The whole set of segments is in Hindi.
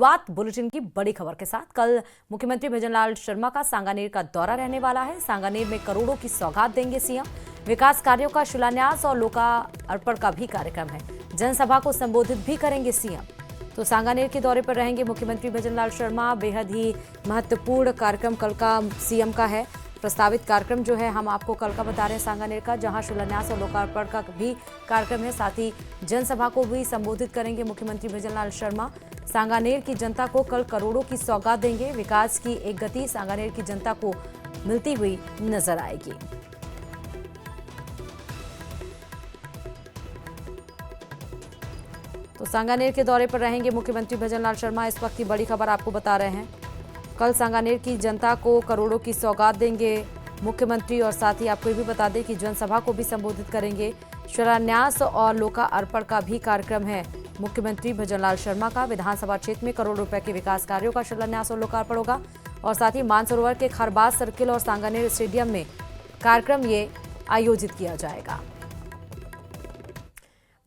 शुरुआत बुलेटिन की बड़ी खबर के साथ। कल मुख्यमंत्री भजनलाल शर्मा का सांगानेर का दौरा रहने वाला है। सांगानेर में करोड़ों की सौगात देंगे सीएम। विकास कार्यों का शिलान्यास और लोकार्पण का भी कार्यक्रम है। जनसभा को संबोधित भी करेंगे सीएम। तो सांगानेर के दौरे पर रहेंगे मुख्यमंत्री भजनलाल शर्मा। बेहद ही महत्वपूर्ण कार्यक्रम कल का सीएम का है। प्रस्तावित कार्यक्रम जो है हम आपको कल का बता रहे हैं सांगानेर का, जहां शिलान्यास और लोकार्पण का भी कार्यक्रम है। साथ ही जनसभा को भी संबोधित करेंगे मुख्यमंत्री भजनलाल शर्मा। सांगानेर की जनता को कल करोड़ों की सौगात देंगे। विकास की एक गति सांगानेर की जनता को मिलती हुई नजर आएगी। तो सांगानेर के दौरे पर रहेंगे मुख्यमंत्री भजनलाल शर्मा। इस वक्त की बड़ी खबर आपको बता रहे हैं। कल सांगानेर की जनता को करोड़ों की सौगात देंगे मुख्यमंत्री, और साथ ही आपको ये भी बता दें कि जनसभा को भी संबोधित करेंगे। शिलान्यास और लोकार्पण का भी कार्यक्रम है मुख्यमंत्री भजनलाल शर्मा का। विधानसभा क्षेत्र में करोड़ रुपए के विकास कार्यों का शिलान्यास और लोकार्पण होगा, और साथ ही मानसरोवर के खरबाज सर्किल और सांगानेर स्टेडियम में कार्यक्रम ये आयोजित किया जाएगा।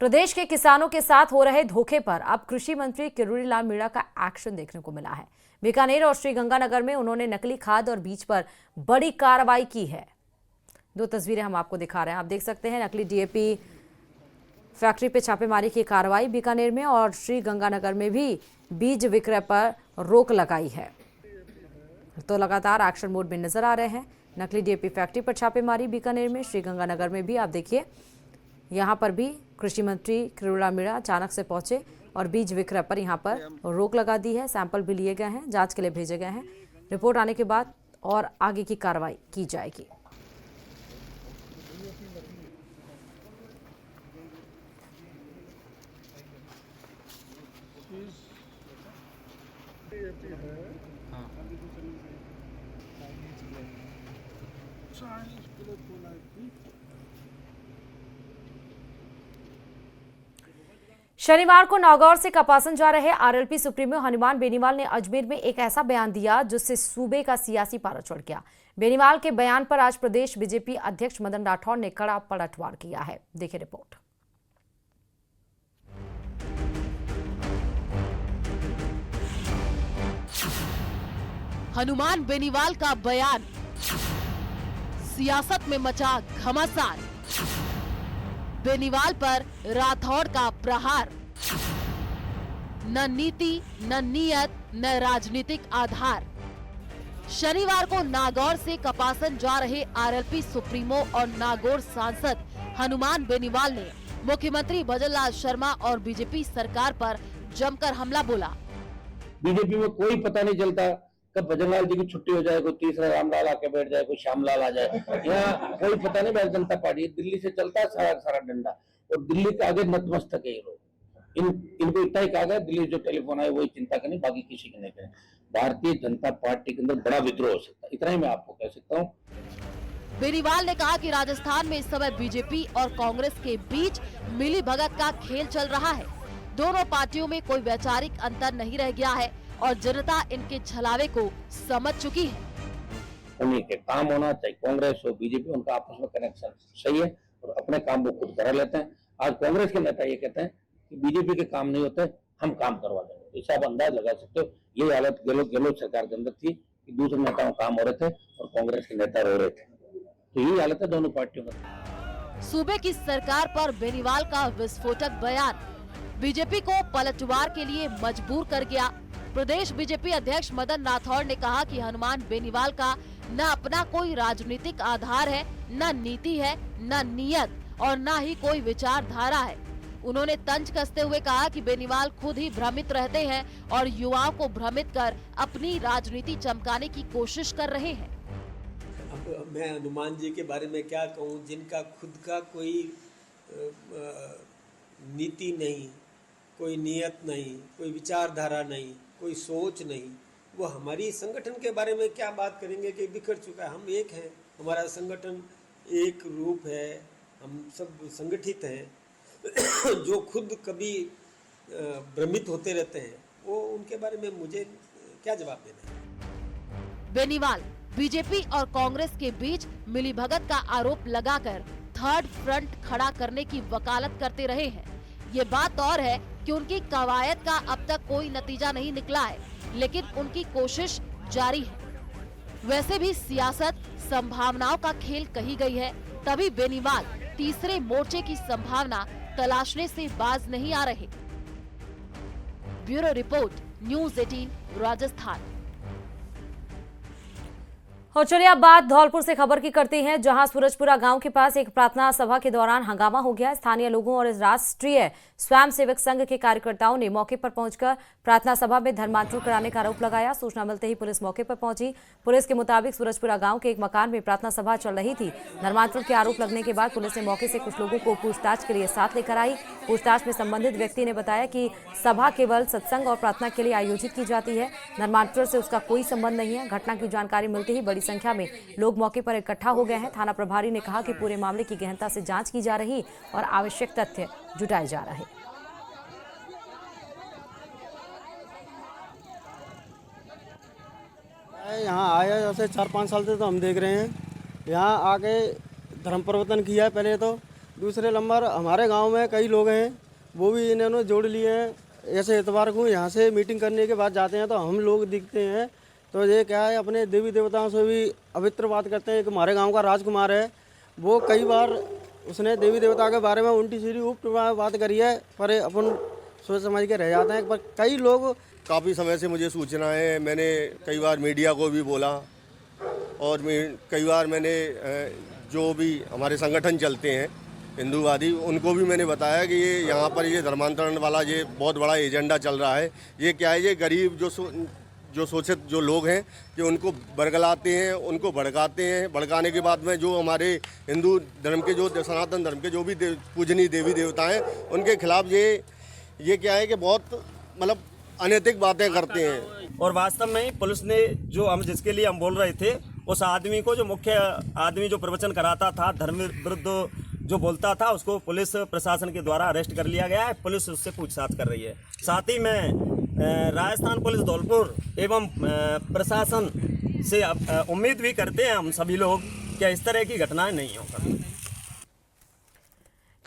प्रदेश के किसानों के साथ हो रहे धोखे पर अब कृषि मंत्री किरोड़ी लाल मीणा का एक्शन देखने को मिला है। बीकानेर और श्रीगंगानगर में उन्होंने नकली खाद और बीज पर बड़ी कार्रवाई की है। दो तस्वीरें हम आपको दिखा रहे हैं, आप देख सकते हैं। नकली डीएपी फैक्ट्री पे छापेमारी की कार्रवाई बीकानेर में, और श्रीगंगानगर में भी बीज विक्रय पर रोक लगाई है। तो लगातार एक्शन मोड में नजर आ रहे हैं। नकली डीएपी फैक्ट्री पर छापेमारी बीकानेर में, श्रीगंगानगर में भी आप देखिए, यहाँ पर भी कृषि मंत्री किरोड़ी लाल मीणा अचानक से पहुंचे और बीज विक्रय पर यहाँ पर रोक लगा दी है। सैंपल भी लिए गए हैं, जांच के लिए भेजे गए हैं। रिपोर्ट आने के बाद और आगे की कार्रवाई की जाएगी। शनिवार को नागौर से कपासन जा रहे आरएलपी सुप्रीमो हनुमान बेनीवाल ने अजमेर में एक ऐसा बयान दिया जिससे सूबे का सियासी पारा चढ़ गया। बेनीवाल के बयान पर आज प्रदेश बीजेपी अध्यक्ष मदन राठौर ने कड़ा पलटवार किया है। देखिए रिपोर्ट। हनुमान बेनीवाल का बयान, सियासत में मचा घमासान। बेनीवाल पर राठौड़ का प्रहार, न नीति न नियत न राजनीतिक आधार। शनिवार को नागौर से कपासन जा रहे आरएलपी सुप्रीमो और नागौर सांसद हनुमान बेनीवाल ने मुख्यमंत्री भजनलाल शर्मा और बीजेपी सरकार पर जमकर हमला बोला। बीजेपी में कोई पता नहीं चलता कब भजनलाल जी की छुट्टी हो जाए, कोई तीसरा रामलाल आके बैठ जाए, कोई श्यामलाल आ जाए। यहाँ कोई पता नहीं। भारतीय जनता पार्टी दिल्ली से चलता है सारा डंडा, और दिल्ली के आगे नतमस्तक है ये लोग। इनको इतना ही कहा गया दिल्ली जो टेलीफोन आए वही चिंता करनी, बाकी किसी की नहीं करें। भारतीय जनता पार्टी के अंदर बड़ा विद्रोह हो सकता है, इतना ही मैं आपको कह सकता हूँ। बेनीवाल ने कहा कि राजस्थान में इस समय बीजेपी और कांग्रेस के बीच मिली भगत का खेल चल रहा है। दोनों पार्टियों में कोई वैचारिक अंतर नहीं रह गया है और जनता इनके छलावे को समझ चुकी है। उन्हीं के काम होना चाहिए, कांग्रेस और बीजेपी, उनका आपस में कनेक्शन सही है और अपने काम वो खुद करा लेते हैं। आज कांग्रेस के नेता ये कहते हैं कि बीजेपी के काम नहीं होते, हम काम करवा देंगे। इसे आप अंदाज लगा सकते हो। ये हालत गहलोत सरकार के अंदर थी कि दूसरे नेताओं काम हो रहे थे और कांग्रेस के नेता रो रहे थे। तो यही हालत है दोनों पार्टियों का। सूबे की सरकार पर बेनीवाल का विस्फोटक बयान बीजेपी को पलटवार के लिए मजबूर कर गया। प्रदेश बीजेपी अध्यक्ष मदन राठौड़ ने कहा कि हनुमान बेनीवाल का न अपना कोई राजनीतिक आधार है, न नीति है, न नियत और न ही कोई विचारधारा है। उन्होंने तंज कसते हुए कहा कि बेनीवाल खुद ही भ्रमित रहते हैं और युवाओं को भ्रमित कर अपनी राजनीति चमकाने की कोशिश कर रहे हैं। अब मैं हनुमान जी के बारे में क्या कहूँ, जिनका खुद का कोई नीति नहीं, कोई नियत नहीं, कोई विचारधारा नहीं, कोई सोच नहीं। वो हमारी संगठन के बारे में क्या बात करेंगे कि बिखर चुका है। हम एक हैं, हमारा संगठन एक रूप है, हम सब संगठित हैं। जो खुद कभी भ्रमित होते रहते हैं, वो उनके बारे में मुझे क्या जवाब देना है। बेनीवाल बीजेपी और कांग्रेस के बीच मिलीभगत का आरोप लगाकर थर्ड फ्रंट खड़ा करने की वकालत करते रहे हैं। ये बात और है कि उनकी कवायद का अब तक कोई नतीजा नहीं निकला है, लेकिन उनकी कोशिश जारी है। वैसे भी सियासत संभावनाओं का खेल कही गई है, तभी बेनीवाल तीसरे मोर्चे की संभावना तलाशने से बाज नहीं आ रहे। Bureau report, news 18 Rajasthan. और चलिए अब बात धौलपुर से खबर की करते हैं, जहां सूरजपुरा गांव के पास एक प्रार्थना सभा के दौरान हंगामा हो गया। स्थानीय लोगों और राष्ट्रीय स्वयंसेवक संघ के कार्यकर्ताओं ने मौके पर पहुंचकर प्रार्थना सभा में धर्मांतरण कराने का आरोप लगाया। सूचना मिलते ही पुलिस मौके पर पहुंची। पुलिस के मुताबिक सूरजपुरा गांव के एक मकान में प्रार्थना सभा चल रही थी। धर्मांतरण के आरोप लगने के बाद पुलिस ने मौके से कुछ लोगों को पूछताछ के लिए साथ लेकर आई। पूछताछ में संबंधित व्यक्ति ने बताया कि सभा केवल सत्संग और प्रार्थना के लिए आयोजित की जाती है, धर्मांतरण से उसका कोई संबंध नहीं है। घटना की जानकारी मिलते ही बड़ी संख्या में लोग मौके पर इकट्ठा हो गए हैं। थाना प्रभारी ने कहा कि पूरे मामले की गहनता से जांच की जा रही और आवश्यक तथ्य जुटाए जा रहे। यहाँ आया जैसे 4-5 साल से तो हम देख रहे हैं, यहाँ आके धर्म परिवर्तन किया है पहले तो। दूसरे नंबर हमारे गांव में कई लोग हैं, वो भी इन्होंने जोड़ लिए हैं। ऐसे इतवार को यहाँ से मीटिंग करने के बाद जाते हैं तो हम लोग दिखते हैं, तो ये क्या है, अपने देवी देवताओं से भी अवित्र बात करते हैं। एक हमारे गांव का राजकुमार है, वो कई बार उसने देवी देवता के बारे में उल्टी सीधी उप बात करी है, पर अपन सोच समझ के रह जाते हैं। पर कई लोग, काफ़ी समय से मुझे सूचना है, मैंने कई बार मीडिया को भी बोला और कई बार मैंने जो भी हमारे संगठन चलते हैं हिंदूवादी, उनको भी मैंने बताया कि ये यहाँ पर ये धर्मांतरण वाला ये बहुत बड़ा एजेंडा चल रहा है। ये क्या है, ये गरीब जो शोषित जो लोग हैं, जो उनको बरगलाते हैं, उनको भड़काते हैं। भड़काने के बाद में जो हमारे हिंदू धर्म के, जो सनातन धर्म के जो भी पूजनीय देवी देवता हैं, उनके खिलाफ ये क्या है कि बहुत मतलब अनैतिक बातें करते हैं। और वास्तव में पुलिस ने जो हम जिसके लिए हम बोल रहे थे, उस आदमी को, जो मुख्य आदमी जो प्रवचन कराता था, धर्म विरुद्ध जो बोलता था, उसको पुलिस प्रशासन के द्वारा अरेस्ट कर लिया गया है। पुलिस उससे पूछताछ कर रही है। साथ ही में राजस्थान पुलिस धौलपुर एवं प्रशासन से उम्मीद भी करते हैं हम सभी लोग कि इस तरह की घटनाएं नहीं हों।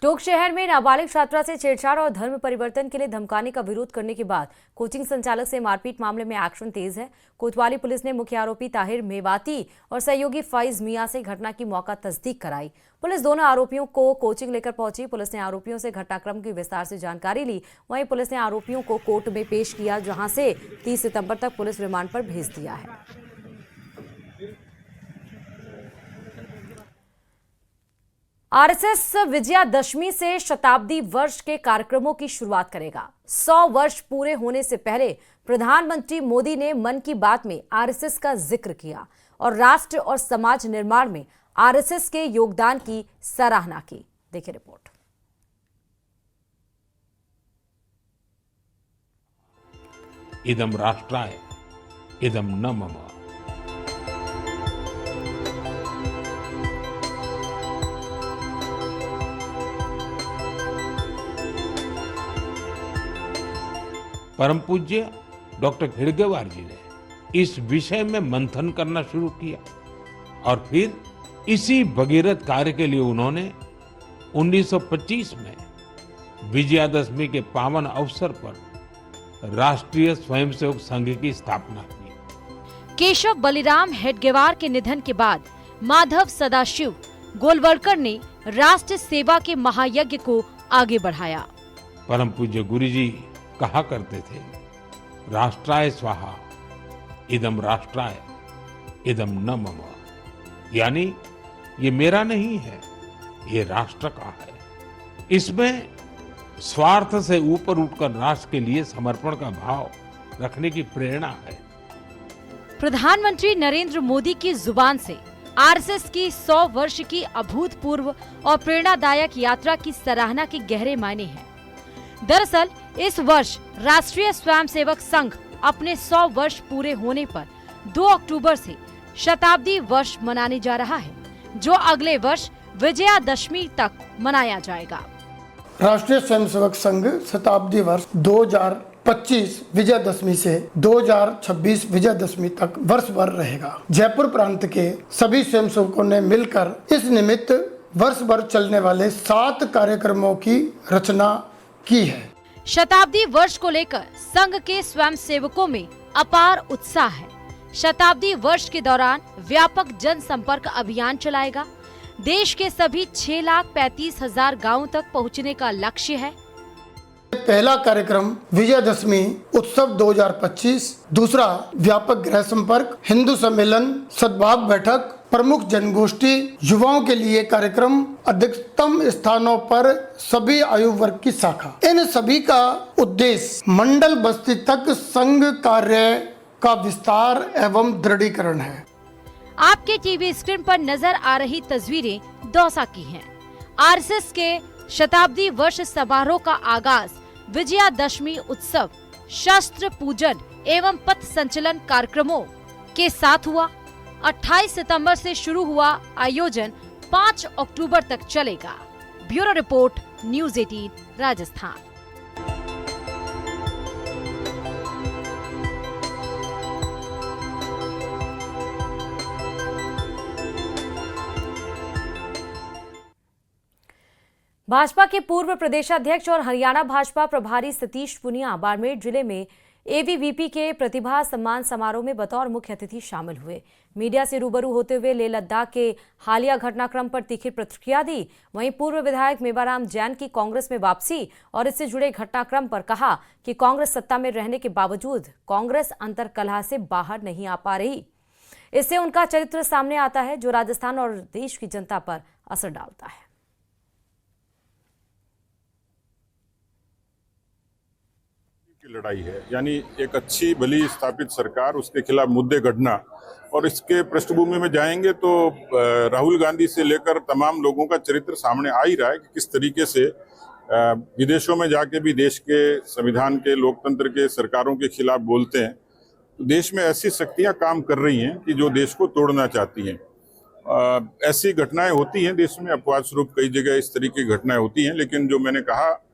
टोंक शहर में नाबालिग छात्रा से छेड़छाड़ और धर्म परिवर्तन के लिए धमकाने का विरोध करने के बाद कोचिंग संचालक से मारपीट मामले में एक्शन तेज है। कोतवाली पुलिस ने मुख्य आरोपी ताहिर मेवाती और सहयोगी फैज मियां से घटना की मौका तस्दीक कराई। पुलिस दोनों आरोपियों को कोचिंग लेकर पहुंची। पुलिस ने आरोपियों से घटनाक्रम की विस्तार से जानकारी ली। वहीं पुलिस ने आरोपियों को कोर्ट में पेश किया, जहां से 30 सितंबर तक पुलिस रिमांड पर भेज दिया है। आरएसएस विजयादशमी से शताब्दी वर्ष के कार्यक्रमों की शुरुआत करेगा। 100 वर्ष पूरे होने से पहले प्रधानमंत्री मोदी ने मन की बात में आरएसएस का जिक्र किया और राष्ट्र और समाज निर्माण में आरएसएस के योगदान की सराहना की। देखिए रिपोर्ट। इदं राष्ट्राय इदं न मम। परम पूज्य डॉक्टर हेडगेवार जी ने इस विषय में मंथन करना शुरू किया और फिर इसी भगीरथ कार्य के लिए उन्होंने 1925 में विजयादशमी के पावन अवसर पर राष्ट्रीय स्वयंसेवक संघ की स्थापना की। केशव बलिराम हेडगेवार के निधन के बाद माधव सदाशिव गोलवलकर ने राष्ट्र सेवा के महायज्ञ को आगे बढ़ाया। परम पूज्य गुरुजी कहा करते थे, राष्ट्राय स्वाहा इदम राष्ट्राय इदम न मम। यानी ये मेरा नहीं है, ये राष्ट्र का है। इसमें स्वार्थ से ऊपर उठकर राष्ट्र के लिए समर्पण का भाव रखने की प्रेरणा है। प्रधानमंत्री नरेंद्र मोदी की जुबान से आरएसएस की 100 वर्ष की अभूतपूर्व और प्रेरणादायक यात्रा की सराहना के गहरे मायने हैं। दरअसल इस वर्ष राष्ट्रीय स्वयंसेवक संघ अपने 100 वर्ष पूरे होने पर 2 अक्टूबर से शताब्दी वर्ष मनाने जा रहा है, जो अगले वर्ष विजयादशमी तक मनाया जाएगा। राष्ट्रीय स्वयंसेवक संघ शताब्दी वर्ष 2025 विजयादशमी से 2026 विजयादशमी तक वर्ष भर रहेगा। जयपुर प्रांत के सभी स्वयंसेवकों ने मिलकर इस निमित्त वर्ष भर चलने वाले 7 कार्यक्रमों की रचना की है। शताब्दी वर्ष को लेकर संघ के स्वयंसेवकों में अपार उत्साह है। शताब्दी वर्ष के दौरान व्यापक जनसंपर्क अभियान चलाएगा। देश के सभी 6,35,000 गांवों तक पहुंचने का लक्ष्य है। पहला कार्यक्रम विजयदशमी उत्सव 2025, दूसरा व्यापक गृह संपर्क, हिंदू सम्मेलन, सद्भाव बैठक, प्रमुख जनगोष्ठी, युवाओं के लिए कार्यक्रम, अधिकतम स्थानों पर सभी आयु वर्ग की शाखा। इन सभी का उद्देश्य मंडल बस्ती तक संघ कार्य का विस्तार एवं दृढ़ीकरण है। आपके टीवी स्क्रीन पर नजर आ रही तस्वीरें दौसा की हैं। आरएसएस के शताब्दी वर्ष समारोह का आगाज विजयादशमी उत्सव, शस्त्र पूजन एवं पथ संचलन कार्यक्रमों के साथ हुआ। 28 सितंबर से शुरू हुआ आयोजन 5 अक्टूबर तक चलेगा। Bureau report, news 18 Rajasthan. Bhajpa के पूर्व प्रदेशाध्यक्ष और हरियाणा भाजपा प्रभारी सतीश पुनिया बाड़मेर जिले में एबीवीपी के प्रतिभा सम्मान समारोह में बतौर मुख्य अतिथि शामिल हुए। मीडिया से रूबरू होते हुए लेह लद्दाख के हालिया घटनाक्रम पर तीखी प्रतिक्रिया दी। वहीं पूर्व विधायक मेवाराम जैन की कांग्रेस में वापसी और इससे जुड़े घटनाक्रम पर कहा कि कांग्रेस सत्ता में रहने के बावजूद कांग्रेस अंतर्कलह से बाहर नहीं आ पा रही। इससे उनका चरित्र सामने आता है जो राजस्थान और देश की जनता पर असर डालता है। लड़ाई है, यानी एक अच्छी भली स्थापित सरकार, उसके खिलाफ मुद्दे गढ़ना। और इसके पृष्ठभूमि में जाएंगे तो राहुल गांधी से लेकर तमाम लोगों का चरित्र सामने आ ही रहा है कि किस तरीके से विदेशों में जाके भी देश के संविधान के, लोकतंत्र के, सरकारों के खिलाफ बोलते हैं। तो देश में ऐसी शक्तियां काम कर रही हैं कि जो देश को तोड़ना चाहती हैं। ऐसी घटनाएं होती हैं देश में, अपवाद स्वरूप कई जगह इस तरीके की घटनाएं होती हैं। लेकिन जो मैंने कहा,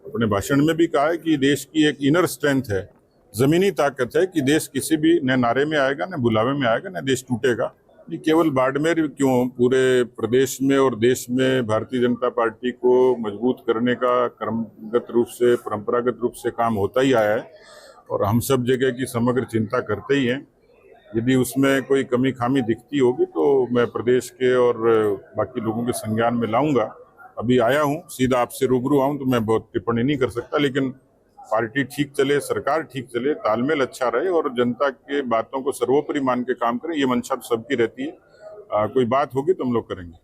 अपने भाषण में भी कहा है कि देश की एक इनर स्ट्रेंथ है, जमीनी ताकत है कि देश किसी भी न नारे में आएगा, न बुलावे में आएगा, न देश टूटेगा। ये केवल बाड़मेर क्यों, पूरे प्रदेश में और देश में भारतीय जनता पार्टी को मजबूत करने का क्रमगत रूप से, परंपरागत रूप से काम होता ही आया है और हम सब जगह की समग्र चिंता करते ही हैं। यदि उसमें कोई कमी खामी दिखती होगी तो मैं प्रदेश के और बाकी लोगों के संज्ञान में लाऊंगा। अभी आया हूं, सीधा आपसे रूबरू आऊं तो मैं बहुत टिप्पणी नहीं कर सकता, लेकिन पार्टी ठीक चले, सरकार ठीक चले, तालमेल अच्छा रहे और जनता के बातों को सर्वोपरि मान के काम करें, ये मंशा तो सबकी रहती है। कोई बात होगी तो हम लोग करेंगे।